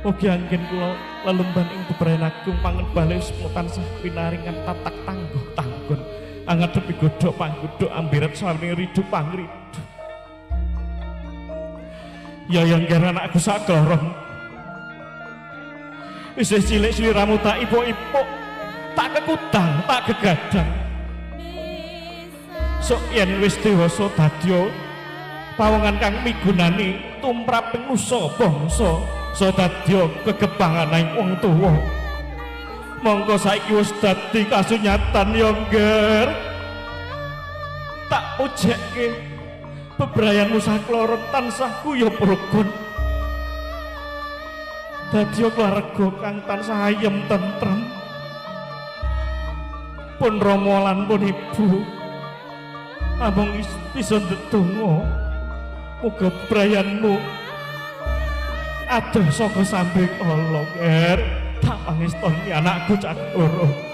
Mugi anggen kula lelumban ing bebrayan agung pangen bali tansah pinaringan tatak tangguh tanggon angadepi godhok panggodhok ambirat sawing ridu pangridu. Ya yang kira anakku sakloron isih cilik sliramu tak ipuk-ipuk tak kekudang tak gegadang sok yen wis dewasa dadya pawongan kang migunani tumraping nusa bangsa so dadya kegebangan ing wong tuwa mongko saiki wis dadi kasunyatan ya ngger tak ujekke bebrayanmu sakloron tansah kuya progon dadya klarega kang tansah ayem tentrem pun rama lan pun ibu amung bisa ndedonga muga bebrayanmu adoh saka sambing Allah nger tak pangestoni anakku Cakoro.